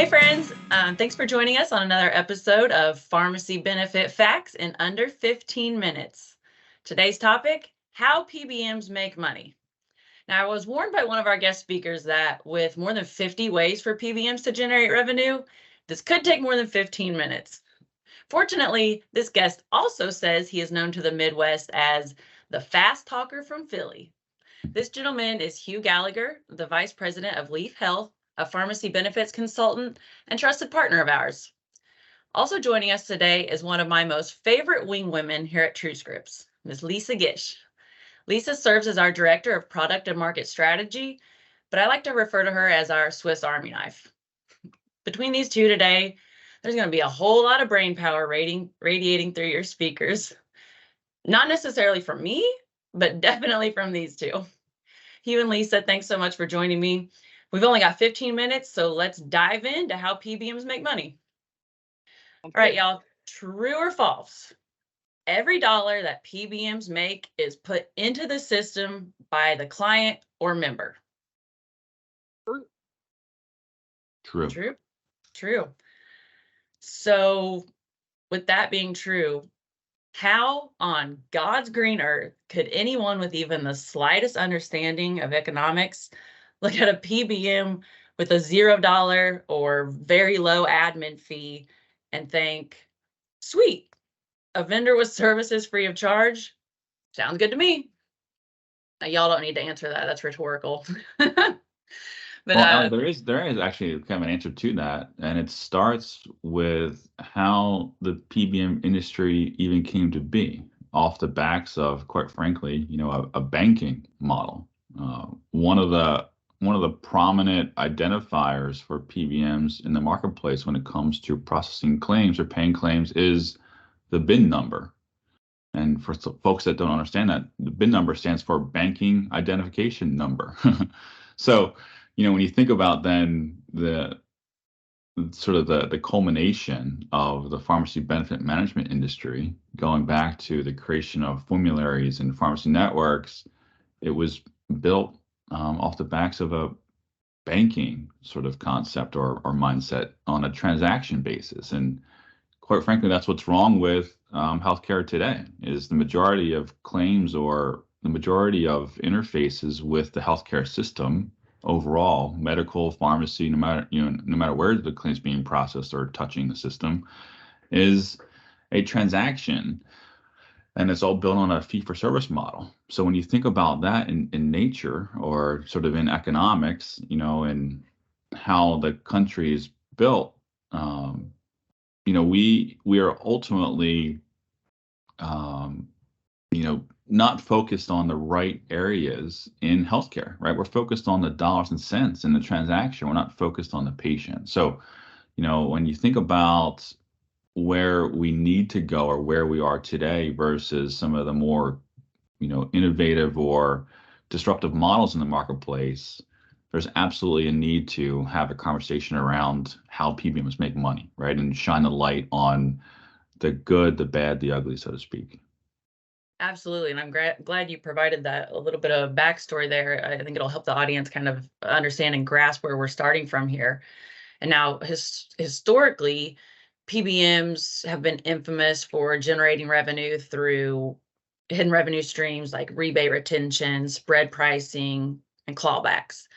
friends. Thanks for joining us on another episode of Pharmacy Benefit Facts in Under 15 Minutes. Today's topic, how PBMs make money. Now, I was warned by one of our guest speakers that with more than 50 ways for PBMs to generate revenue, this could take more than 15 minutes. Fortunately, this guest also says he is known to the Midwest as the fast talker from Philly. This gentleman is Hugh Gallagher, the Vice President of Leaf Health, a pharmacy benefits consultant and trusted partner of ours. Also joining us today is one of my most favorite wing women here at TrueScripts, Ms. Lisa Gish. Lisa serves as our Director of Product and Market Strategy, but I like to refer to her as our Swiss Army knife. Between these two today, there's going to be a whole lot of brain power radiating through your speakers. Not necessarily from me, but definitely from these two. Hugh and Lisa, thanks so much for joining me. We've only got 15 minutes, so let's dive into how PBMs make money. All right, y'all, true or false? Every dollar that PBMs make is put into the system by the client or member. True. True. So with that being true, how on God's green earth could anyone with even the slightest understanding of economics look at a PBM with a $0 or very low admin fee and think, sweet, a vendor with services free of charge? Sounds good to me. Now, y'all don't need to answer that. That's rhetorical. But there is actually kind of an answer to that, and it starts with how the PBM industry even came to be, off the backs of, quite frankly, a banking model. One of the prominent identifiers for PBMs in the marketplace when it comes to processing claims or paying claims is the BIN number. And for folks that don't understand that, the BIN number stands for Banking Identification Number. So, when you think about then the culmination of the pharmacy benefit management industry, going back to the creation of formularies and pharmacy networks, it was built off the backs of a banking sort of concept or mindset on a transaction basis. And quite frankly, that's what's wrong with healthcare today, is the majority of claims or the majority of interfaces with the healthcare system overall, medical, pharmacy, no matter where the claims being processed or touching the system, is a transaction, and it's all built on a fee-for-service model. So when you think about that in nature, or sort of in economics, and how the country is built, we are ultimately, not focused on the right areas in healthcare, right? We're focused on the dollars and cents in the transaction. We're not focused on the patient. So, when you think about where we need to go or where we are today versus some of the more, innovative or disruptive models in the marketplace, there's absolutely a need to have a conversation around how PBMs make money, right? And shine a light on the good, the bad, the ugly, so to speak. Absolutely. And I'm glad you provided that a little bit of backstory there. I think it'll help the audience kind of understand and grasp where we're starting from here. And now historically, PBMs have been infamous for generating revenue through hidden revenue streams like rebate retention, spread pricing, and clawbacks.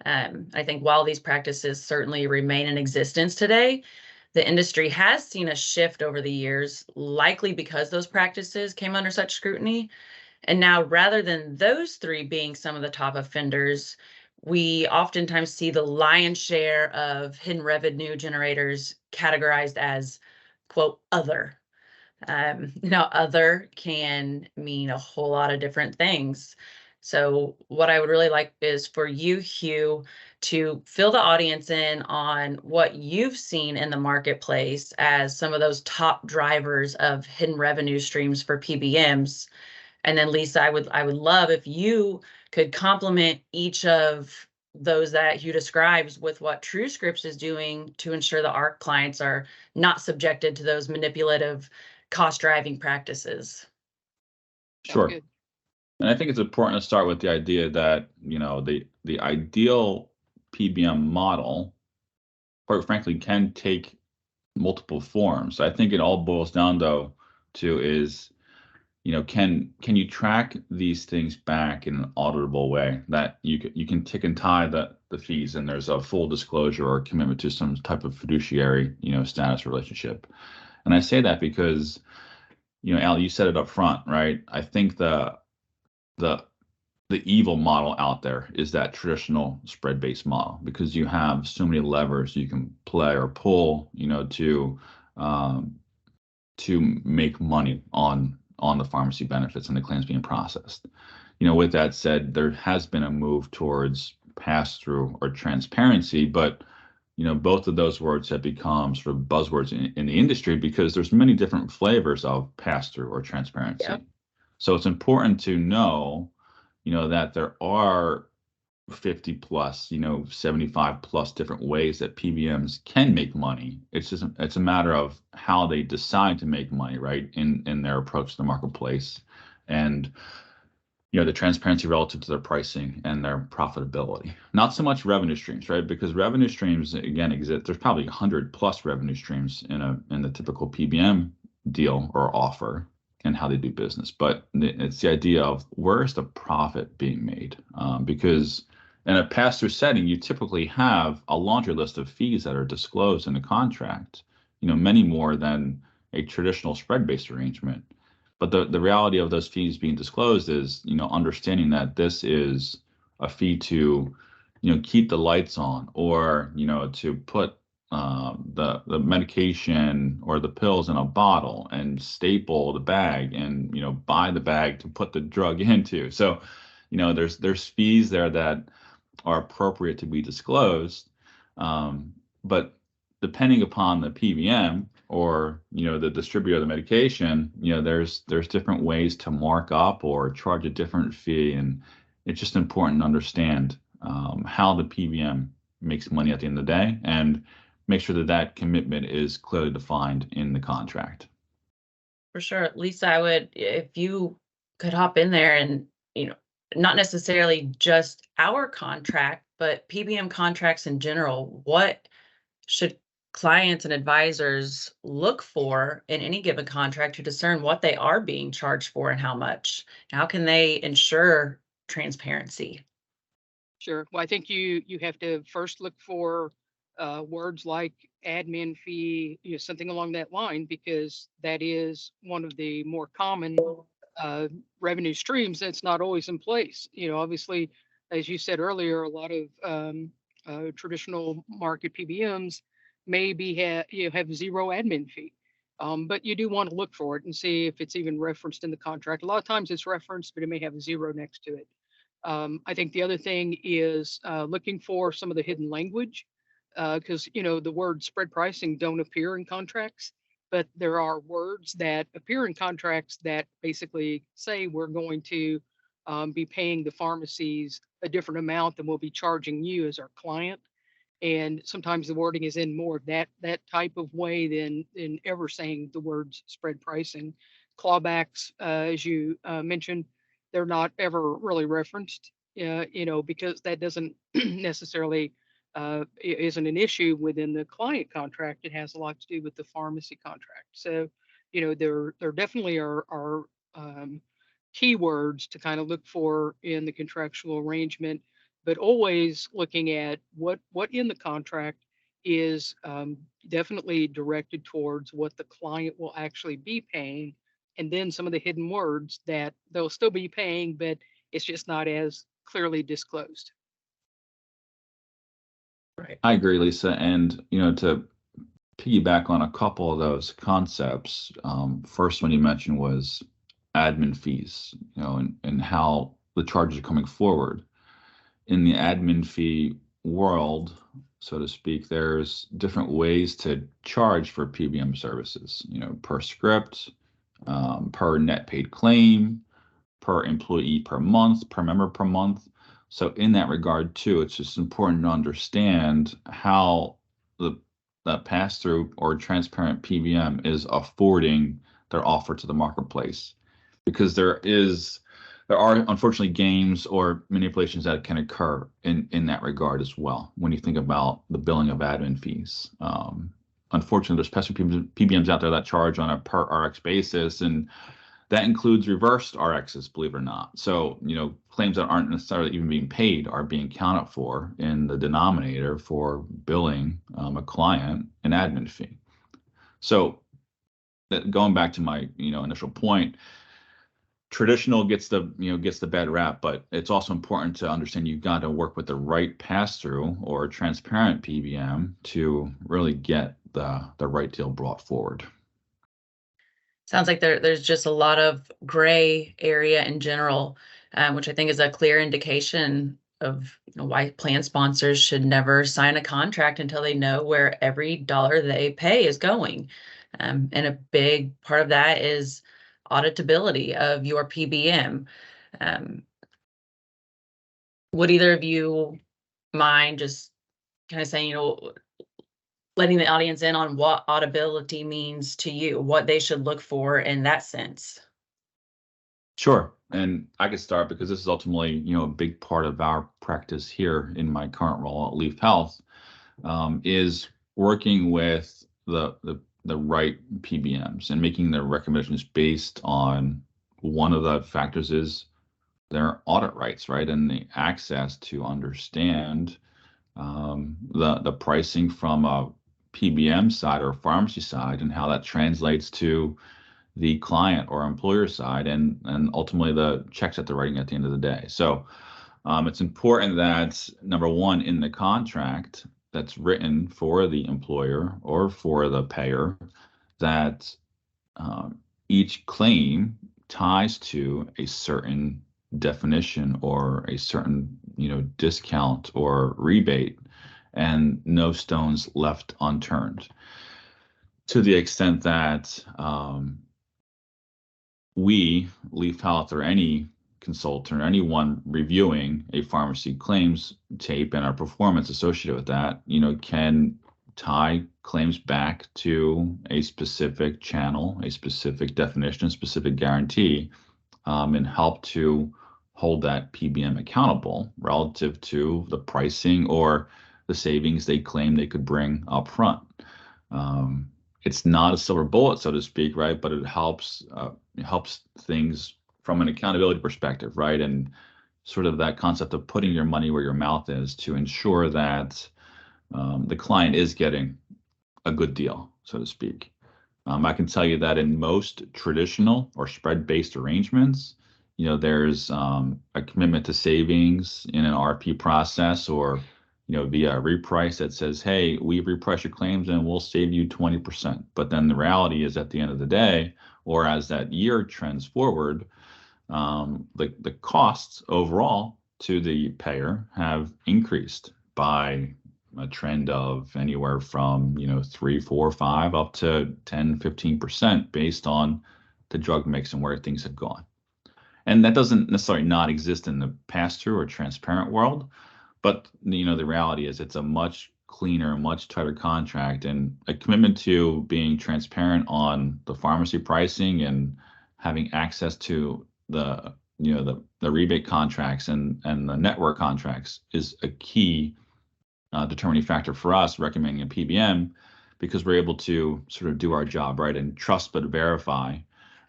I think while these practices certainly remain in existence today, the industry has seen a shift over the years, likely because those practices came under such scrutiny. And now, rather than those three being some of the top offenders, we oftentimes see the lion's share of hidden revenue generators categorized as, quote, other. Other can mean a whole lot of different things. So what I would really like is for you, Hugh, to fill the audience in on what you've seen in the marketplace as some of those top drivers of hidden revenue streams for PBMs. And then Lisa, I would love if you could complement each of those that Hugh describes with what TrueScripts is doing to ensure that our clients are not subjected to those manipulative cost-driving practices. Sure. And I think it's important to start with the idea that, the ideal PBM model quite frankly, can take multiple forms. I think it all boils down though to is, can you track these things back in an auditable way that you can tick and tie the fees, and there's a full disclosure or commitment to some type of fiduciary, status relationship. And I say that because, Al, you said it up front, right? I think the evil model out there is that traditional spread-based model, because you have so many levers you can play or pull, um, to make money on the pharmacy benefits and the claims being processed. With that said, there has been a move towards pass-through or transparency, but both of those words have become sort of buzzwords in the industry because there's many different flavors of pass-through or transparency. Yep. So it's important to know, that there are 50 plus, 75 plus different ways that PBMs can make money. It's a matter of how they decide to make money, right, in their approach to the marketplace, and the transparency relative to their pricing and their profitability. Not so much revenue streams, right? Because revenue streams, again, exist. There's probably 100 plus revenue streams in the typical PBM deal or offer and how they do business. But it's the idea of where is the profit being made? Because in a pass-through setting, you typically have a laundry list of fees that are disclosed in the contract, many more than a traditional spread-based arrangement. But the reality of those fees being disclosed is, understanding that this is a fee to, keep the lights on, or, to put the medication or the pills in a bottle and staple the bag and, buy the bag to put the drug into. So, there's fees there that are appropriate to be disclosed. But depending upon the PBM or the distributor of the medication, there's different ways to mark up or charge a different fee, and it's just important to understand how the PBM makes money at the end of the day, and make sure that commitment is clearly defined in the contract. For sure. Lisa, I would, if you could hop in there and, not necessarily just our contract, but PBM contracts in general, what should clients and advisors look for in any given contract to discern what they are being charged for and how much? How can they ensure transparency? Sure. Well, I think you have to first look for words like admin fee, something along that line, because that is one of the more common revenue streams that's not always in place. Obviously, as you said earlier, a lot of traditional market PBMs maybe have zero admin fee. But you do want to look for it and see if it's even referenced in the contract. A lot of times it's referenced, but it may have a zero next to it. I think the other thing is looking for some of the hidden language, because the word spread pricing don't appear in contracts, but there are words that appear in contracts that basically say we're going to be paying the pharmacies a different amount than we'll be charging you as our client. And sometimes the wording is in more of that type of way than ever saying the words spread pricing. Clawbacks, as you mentioned, they're not ever really referenced, because that doesn't necessarily isn't an issue within the client contract. It has a lot to do with the pharmacy contract. So, there definitely are keywords to kind of look for in the contractual arrangement, but always looking at what in the contract is definitely directed towards what the client will actually be paying, and then some of the hidden words that they'll still be paying, but it's just not as clearly disclosed. Right. I agree, Lisa. And, to piggyback on a couple of those concepts, first one you mentioned was admin fees, and how the charges are coming forward. In the admin fee world, so to speak, there's different ways to charge for PBM services, per script, per net paid claim, per employee per month, per member per month. So in that regard too, it's just important to understand how that pass-through or transparent PBM is affording their offer to the marketplace, because there is there are unfortunately games or manipulations that can occur in that regard as well. When you think about the billing of admin fees, unfortunately, there's pesky PBMs out there that charge on a per RX basis, and that includes reversed RXs, believe it or not. So, claims that aren't necessarily even being paid are being counted for in the denominator for billing a client an admin fee. So, going back to my initial point, traditional gets the bad rap, but it's also important to understand you've got to work with the right pass-through or transparent PBM to really get the right deal brought forward. Sounds like there's just a lot of gray area in general, which I think is a clear indication of why plan sponsors should never sign a contract until they know where every dollar they pay is going. And a big part of that is auditability of your PBM. Would either of you mind just kind of saying, letting the audience in on what audibility means to you, what they should look for in that sense? Sure. And I could start because this is ultimately, a big part of our practice here in my current role at Leaf Health, is working with the right PBMs and making their recommendations based on one of the factors is their audit rights, right? And the access to understand the pricing from a PBM side or pharmacy side and how that translates to the client or employer side and ultimately the checks that they're writing at the end of the day. So it's important that, number one, in the contract that's written for the employer or for the payer, that each claim ties to a certain definition or a certain discount or rebate, and no stones left unturned, to the extent that we, Leaf Health, or any consultant or anyone reviewing a pharmacy claims tape and our performance associated with that, can tie claims back to a specific channel, a specific definition, specific guarantee, and help to hold that PBM accountable relative to the pricing or the savings they claim they could bring up front. It's not a silver bullet, so to speak, right? But it helps things from an accountability perspective, right? And sort of that concept of putting your money where your mouth is to ensure that the client is getting a good deal, so to speak. I can tell you that in most traditional or spread-based arrangements, there's a commitment to savings in an RP process or via a reprice that says, hey, we reprice your claims and we'll save you 20%. But then the reality is at the end of the day, or as that year trends forward, the costs overall to the payer have increased by a trend of anywhere from 3, 4, 5 up to 10, 15% based on the drug mix and where things have gone. And that doesn't necessarily not exist in the pass-through or transparent world, but the reality is it's a much cleaner, much tighter contract, and a commitment to being transparent on the pharmacy pricing and having access to the rebate contracts and the network contracts is a key determining factor for us recommending a PBM, because we're able to sort of do our job right and trust but verify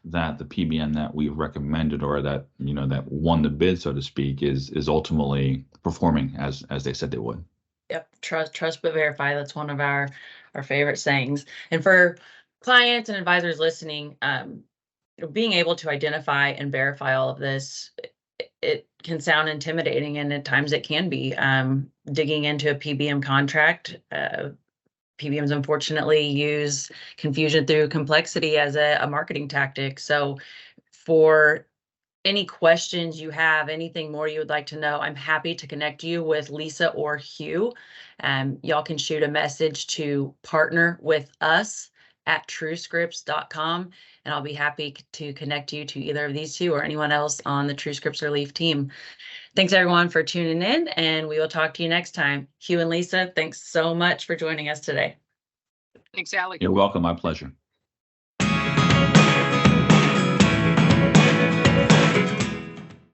that the PBM that we've recommended or that that won the bid, so to speak, is ultimately performing as they said they would. Yep, trust but verify. That's one of our favorite sayings. And for clients and advisors listening, being able to identify and verify all of this, it can sound intimidating, and at times it can be. Digging into a PBM contract, PBMs unfortunately use confusion through complexity as a marketing tactic. So for any questions you have, anything more you would like to know, I'm happy to connect you with Lisa or Hugh. Y'all can shoot a message to partnerwithus@truescripts.com, and I'll be happy to connect you to either of these two or anyone else on the TrueScripts or Leaf team. Thanks everyone for tuning in, and we will talk to you next time. Hugh and Lisa, thanks so much for joining us today. Thanks, Allie. You're welcome. My pleasure.